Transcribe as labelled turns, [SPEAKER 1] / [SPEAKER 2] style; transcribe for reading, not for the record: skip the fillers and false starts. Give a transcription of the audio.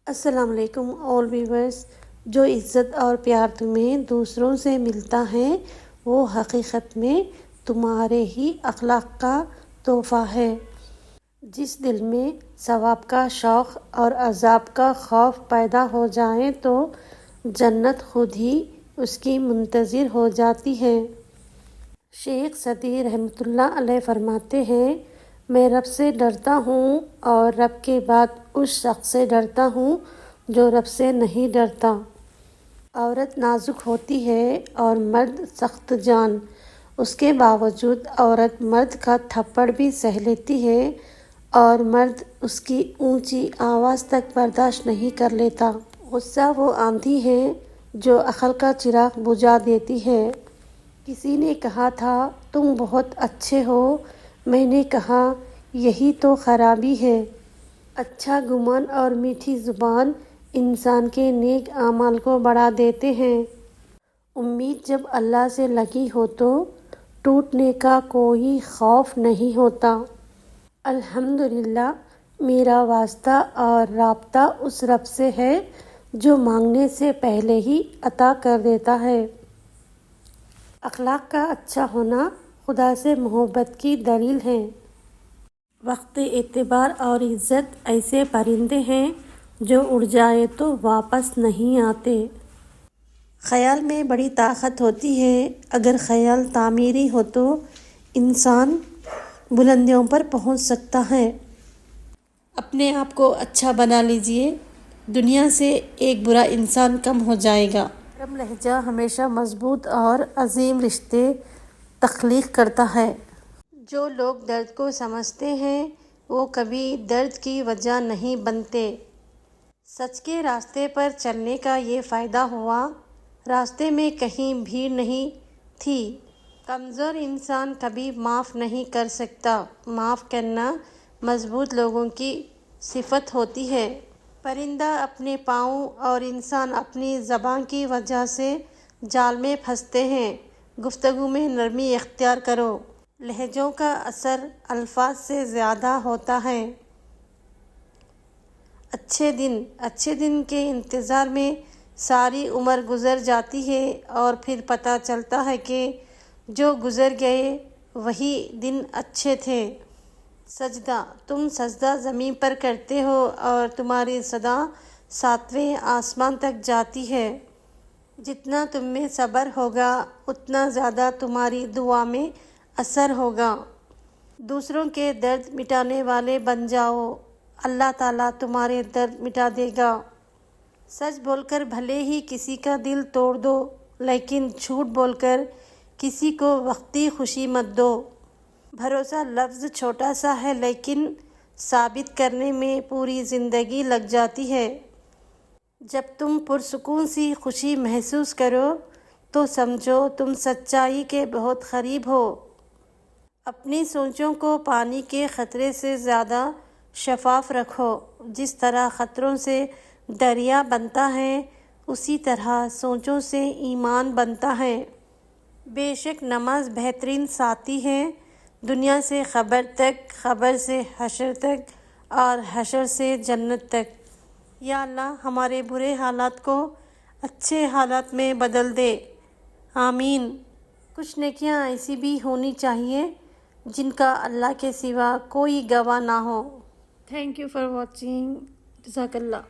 [SPEAKER 1] السلام علیکم آل ویورز. جو عزت اور پیار تمہیں دوسروں سے ملتا ہے وہ حقیقت میں تمہارے ہی اخلاق کا تحفہ ہے. جس دل میں ثواب کا شوق اور عذاب کا خوف پیدا ہو جائے تو جنت خود ہی اس کی منتظر ہو جاتی ہے. شیخ سعدی رحمۃ اللہ علیہ فرماتے ہیں، میں رب سے ڈرتا ہوں اور رب کے بعد اس شخص سے ڈرتا ہوں جو رب سے نہیں ڈرتا. عورت نازک ہوتی ہے اور مرد سخت جان، اس کے باوجود عورت مرد کا تھپڑ بھی سہ لیتی ہے اور مرد اس کی اونچی آواز تک برداشت نہیں کر لیتا. غصہ وہ آندھی ہے جو عقل کا چراغ بجھا دیتی ہے. کسی نے کہا تھا تم بہت اچھے ہو، میں نے کہا یہی تو خرابی ہے. اچھا گمان اور میٹھی زبان انسان کے نیک اعمال کو بڑھا دیتے ہیں. امید جب اللہ سے لگی ہو تو ٹوٹنے کا کوئی خوف نہیں ہوتا. الحمدللہ، میرا واسطہ اور رابطہ اس رب سے ہے جو مانگنے سے پہلے ہی عطا کر دیتا ہے. اخلاق کا اچھا ہونا خدا سے محبت کی دلیل ہے. وقت اعتبار اور عزت ایسے پرندے ہیں جو اڑ جائے تو واپس نہیں آتے. خیال میں بڑی طاقت ہوتی ہے. اگر خیال تعمیری ہو تو انسان بلندیوں پر پہنچ سکتا ہے. اپنے آپ کو اچھا بنا لیجئے، دنیا سے ایک برا انسان کم ہو جائے گا. نرم لہجہ ہمیشہ مضبوط اور عظیم رشتے تخلیق کرتا ہے. جو لوگ درد کو سمجھتے ہیں وہ کبھی درد کی وجہ نہیں بنتے. سچ کے راستے پر چلنے کا یہ فائدہ ہوا، راستے میں کہیں بھیڑ نہیں تھی. کمزور انسان کبھی معاف نہیں کر سکتا. معاف کرنا مضبوط لوگوں کی صفت ہوتی ہے. پرندہ اپنے پاؤں اور انسان اپنی زبان کی وجہ سے جال میں پھنستے ہیں. گفتگو میں نرمی اختیار کرو. لہجوں کا اثر الفاظ سے زیادہ ہوتا ہے. اچھے دن کے انتظار میں ساری عمر گزر جاتی ہے اور پھر پتہ چلتا ہے کہ جو گزر گئے وہی دن اچھے تھے. سجدہ، تم سجدہ زمین پر کرتے ہو اور تمہاری صدا 7ویں آسمان تک جاتی ہے. جتنا تم میں صبر ہوگا اتنا زیادہ تمہاری دعا میں اثر ہوگا. دوسروں کے درد مٹانے والے بن جاؤ، اللہ تعالیٰ تمہارے درد مٹا دے گا. سچ بول کر بھلے ہی کسی کا دل توڑ دو لیکن جھوٹ بول کر کسی کو وقتی خوشی مت دو. بھروسہ لفظ چھوٹا سا ہے لیکن ثابت کرنے میں پوری زندگی لگ جاتی ہے. جب تم پرسکون سی خوشی محسوس کرو تو سمجھو تم سچائی کے بہت قریب ہو. اپنی سوچوں کو پانی کے خطرے سے زیادہ شفاف رکھو. جس طرح خطروں سے دریا بنتا ہے اسی طرح سوچوں سے ایمان بنتا ہے. بے شک نماز بہترین ساتھی ہے، دنیا سے خبر تک، خبر سے حشر تک اور حشر سے جنت تک. یا اللہ ہمارے برے حالات کو اچھے حالات میں بدل دے، آمین. کچھ نیکیاں ایسی بھی ہونی چاہیے جن کا اللہ کے سوا کوئی گواہ نہ ہو. Thank you for watching. جزاک اللہ.